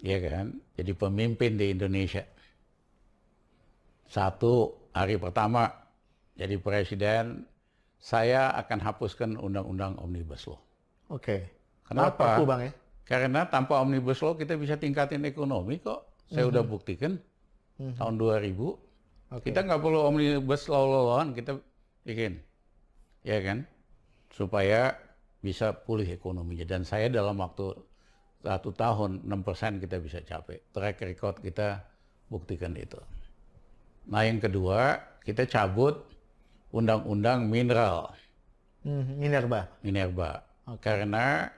ya kan, jadi pemimpin di Indonesia. Satu, hari pertama jadi presiden, saya akan hapuskan undang-undang Omnibus Law. Oke. Kenapa? Aku, Bang, ya? Karena tanpa Omnibus Law kita bisa tingkatin ekonomi kok. Saya udah buktikan tahun 2000. Kita nggak perlu Omnibus Law-lawan, kita bikin. Ya kan? Supaya bisa pulih ekonominya. Dan saya dalam waktu 1 tahun 6% kita bisa capai. Track record kita buktikan itu. Nah yang kedua, kita cabut undang-undang mineral. Minerba. Karena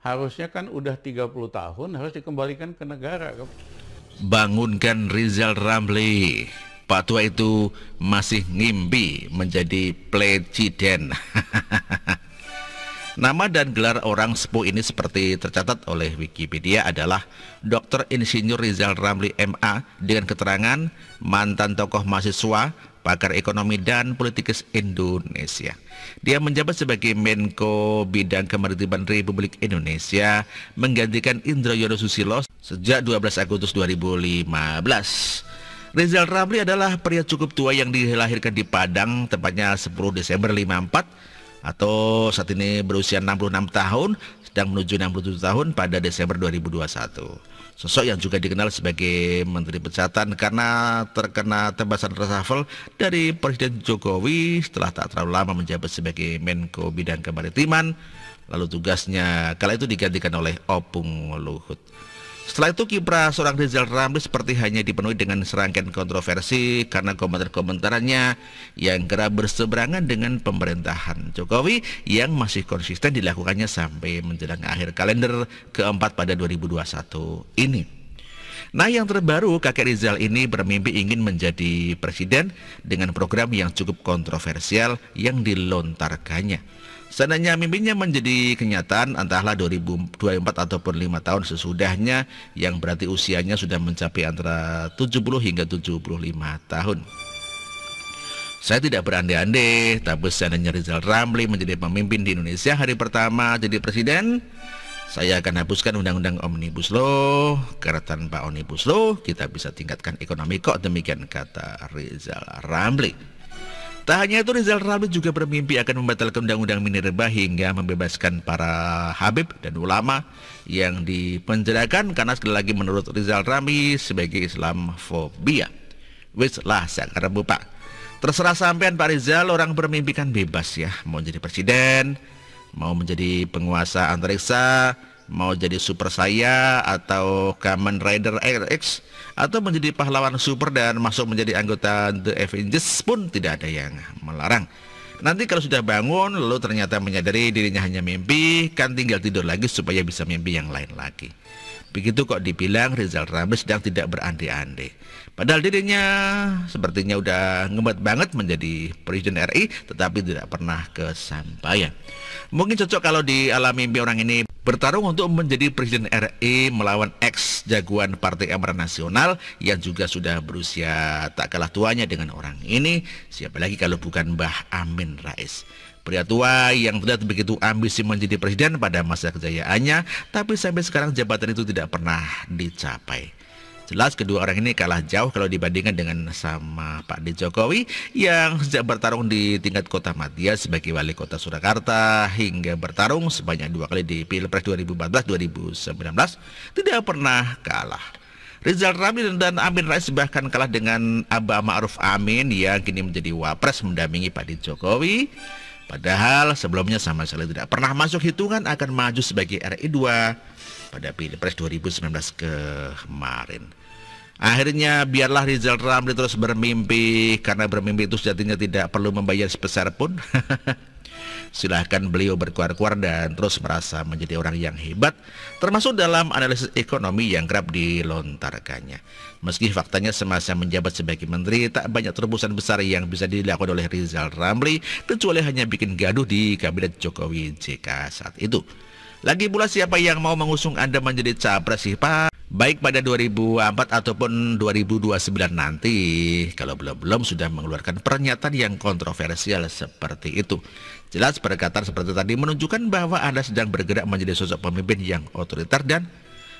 harusnya kan udah 30 tahun harus dikembalikan ke negara. Bangunkan Rizal Ramli. Pak tua itu masih ngimpi menjadi presiden. Nama dan gelar orang sepuh ini seperti tercatat oleh Wikipedia adalah Dr. Insinyur Rizal Ramli MA dengan keterangan mantan tokoh mahasiswa, pakar ekonomi dan politikus Indonesia. Dia menjabat sebagai Menko Bidang Kemaritiman Republik Indonesia menggantikan Indroyono Susilo sejak 12 Agustus 2015. Rizal Ramli adalah pria cukup tua yang dilahirkan di Padang tepatnya 10 Desember 54 atau saat ini berusia 66 tahun sedang menuju 67 tahun pada Desember 2021. Sosok yang juga dikenal sebagai Menteri Kesehatan karena terkena tebasan reshuffle dari Presiden Jokowi setelah tak terlalu lama menjabat sebagai Menko Bidang Kemaritiman, lalu tugasnya kala itu digantikan oleh Opung Luhut. Setelah itu kiprah seorang Rizal Ramli seperti hanya dipenuhi dengan serangkaian kontroversi karena komentar-komentarannya yang kerap berseberangan dengan pemerintahan Jokowi yang masih konsisten dilakukannya sampai menjelang akhir kalender keempat pada 2021 ini. Nah yang terbaru, kakek Rizal ini bermimpi ingin menjadi presiden dengan program yang cukup kontroversial yang dilontarkannya. Seandainya mimpinya menjadi kenyataan entahlah 2024 ataupun 5 tahun sesudahnya yang berarti usianya sudah mencapai antara 70 hingga 75 tahun. Saya tidak berandai-andai, tapi seandainya Rizal Ramli menjadi pemimpin di Indonesia hari pertama jadi presiden, saya akan hapuskan undang-undang Omnibus Law, karena tanpa Omnibus Law kita bisa tingkatkan ekonomi kok, demikian kata Rizal Ramli. Tak hanya itu, Rizal Ramli juga bermimpi akan membatalkan undang-undang minerba hingga membebaskan para habib dan ulama yang dipenjarakan karena sekali lagi menurut Rizal Ramli sebagai Islamofobia. Wis lah sakar Pak. Terserah sampean Pak Rizal, orang bermimpi kan bebas ya, mau jadi presiden, mau menjadi penguasa antariksa, mau jadi super saya atau Kamen Rider RX, atau menjadi pahlawan super dan masuk menjadi anggota The Avengers pun tidak ada yang melarang. Nanti kalau sudah bangun lalu ternyata menyadari dirinya hanya mimpi, kan tinggal tidur lagi supaya bisa mimpi yang lain lagi. Begitu kok dibilang Rizal Ramli sedang tidak berandai-andai. Padahal dirinya sepertinya udah ngebat banget menjadi Presiden RI, tetapi tidak pernah kesampaian. Mungkin cocok kalau di alam mimpi orang ini bertarung untuk menjadi Presiden RI melawan ex-jagoan Partai Amanat Nasional yang juga sudah berusia tak kalah tuanya dengan orang ini. Siapa lagi kalau bukan Mbah Amin Rais. Pria tua yang terlihat begitu ambisi menjadi presiden pada masa kejayaannya, tapi sampai sekarang jabatan itu tidak pernah dicapai. Jelas kedua orang ini kalah jauh kalau dibandingkan dengan sama Pak D. Jokowi yang sejak bertarung di tingkat kota Madia sebagai wali kota Surakarta hingga bertarung sebanyak 2 kali di Pilpres 2014-2019 tidak pernah kalah. Rizal Ramli dan Amin Rais bahkan kalah dengan Abah Ma'ruf Amin yang kini menjadi wapres mendampingi Pak D. Jokowi. Padahal sebelumnya sama sekali tidak pernah masuk hitungan akan maju sebagai RI 2 pada Pilpres 2019 kemarin. Akhirnya biarlah Rizal Ramli terus bermimpi, karena bermimpi itu sejatinya tidak perlu membayar sebesar pun. Silahkan beliau berkuar-kuar dan terus merasa menjadi orang yang hebat, termasuk dalam analisis ekonomi yang kerap dilontarkannya. Meski faktanya semasa menjabat sebagai menteri tak banyak terobosan besar yang bisa dilakukan oleh Rizal Ramli, kecuali hanya bikin gaduh di kabinet Jokowi JK saat itu. Lagi pula siapa yang mau mengusung Anda menjadi capres sih Pak? Baik pada 2004 ataupun 2029 nanti, kalau belum sudah mengeluarkan pernyataan yang kontroversial seperti itu. Jelas perkataan seperti tadi menunjukkan bahwa Anda sedang bergerak menjadi sosok pemimpin yang otoriter dan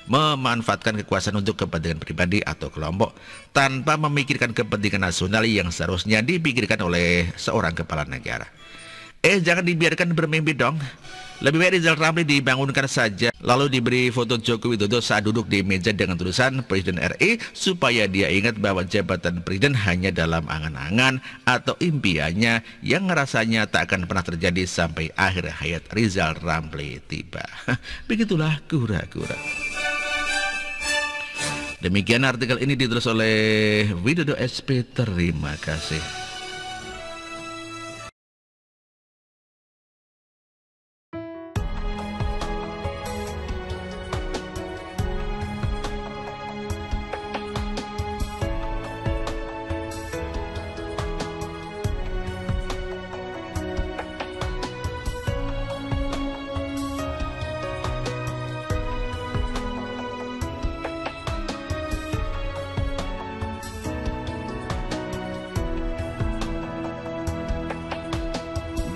memanfaatkan kekuasaan untuk kepentingan pribadi atau kelompok tanpa memikirkan kepentingan nasional yang seharusnya dipikirkan oleh seorang kepala negara. Jangan dibiarkan bermimpi dong. Lebih baik Rizal Ramli dibangunkan saja, lalu diberi foto Joko Widodo saat duduk di meja dengan tulisan Presiden RI, supaya dia ingat bahwa jabatan presiden hanya dalam angan-angan atau impiannya yang rasanya tak akan pernah terjadi sampai akhir hayat Rizal Ramli tiba. Begitulah kura-kura. Demikian artikel ini ditulis oleh Widodo SP. Terima kasih.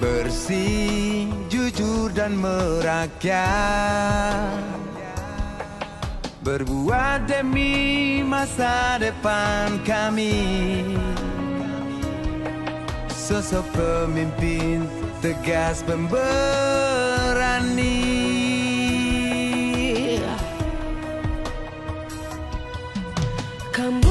Bersih, jujur dan merakyat, berbuat demi masa depan kami. Sosok pemimpin tegas pemberani. Kamu